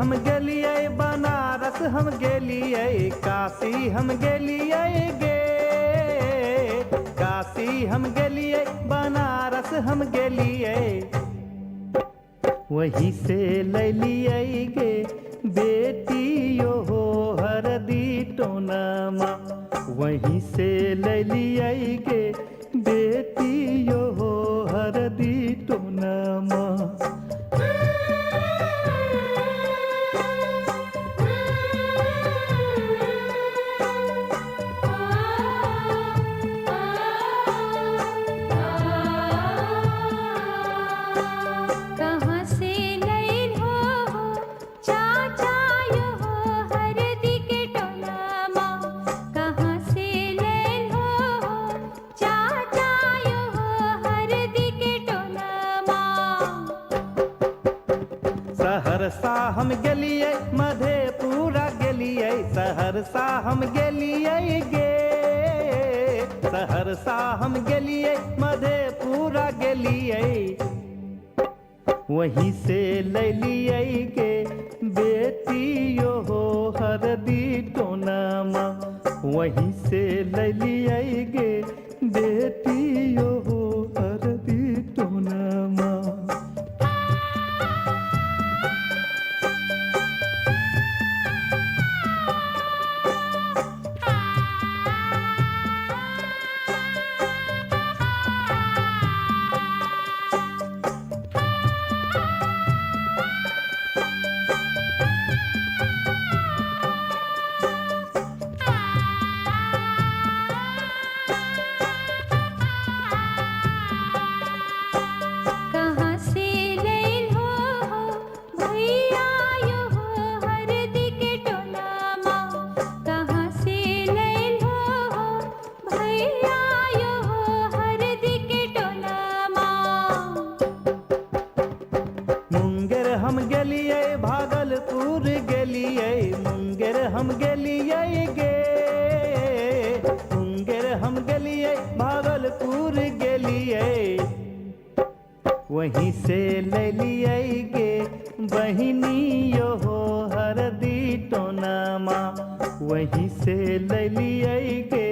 हम गेलिए बनारस हम गेलिए काशी हम गेलिए गे काशी हम गेलिए बनारस हम गेलिए वहीं से ले लिए गे बेटियो हो हरदी टोनमा वहीं से ले लिए गे बेटियो हो हरदी टोनमा सहरसा हम गेलिए मधेपुरा गेलिए सहरसा हम गेलिए गे सहरसा हम गेलिए मधेपुरा गेलिए वहीं से ले लिए गे बेटियो हो हरदी टोनमा वहीं से ले लिए गे बेटियो हो हरदी टोनमा हम गेलिए भागलपुर गेलिए मुंगेर हम गेलिए गे मुंगेर हम गेलिए भागलपुर गेलिए वहीं से ले लिए गे बहिनियो हो हरदी टोनमा वहीं से ले लिए गे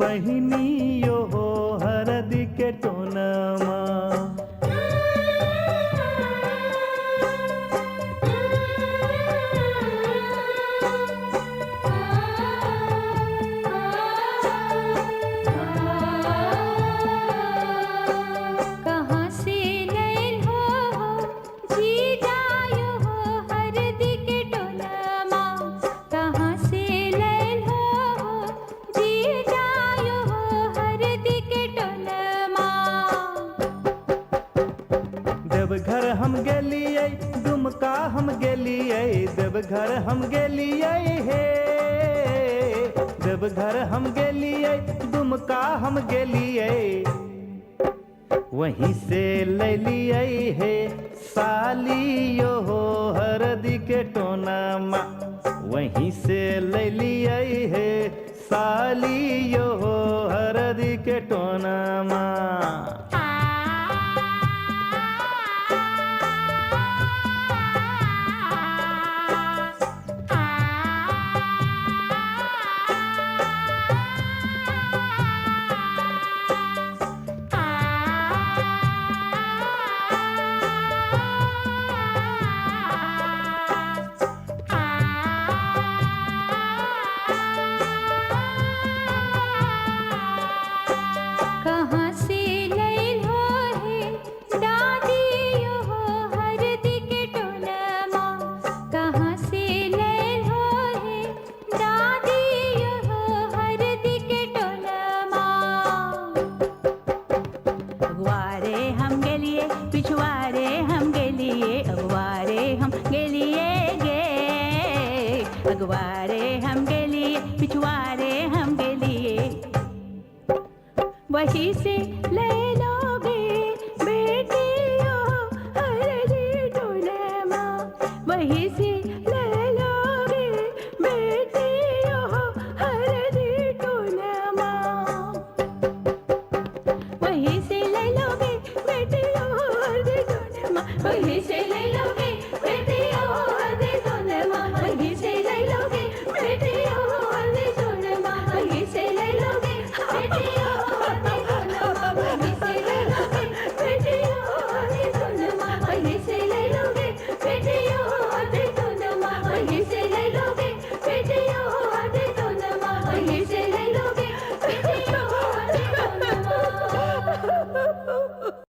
बहिनियो हो हरदी के टोनमा देवघर हम गेलिए दुमका हम गेलिए देवघर हम गेलिए हे देवघर हम गेलिए दुमका हम गेलिए वहीं से ले लिए हे सालियो हो हरदी के टोनमा वहीं से ले लिए हे सालियो हो हरदी के टोनमा अगवारे हम गेलिए पिछवारे हम गेलिए वहीं से ले लोगे बेटियों हरदी टोनमा वहीं से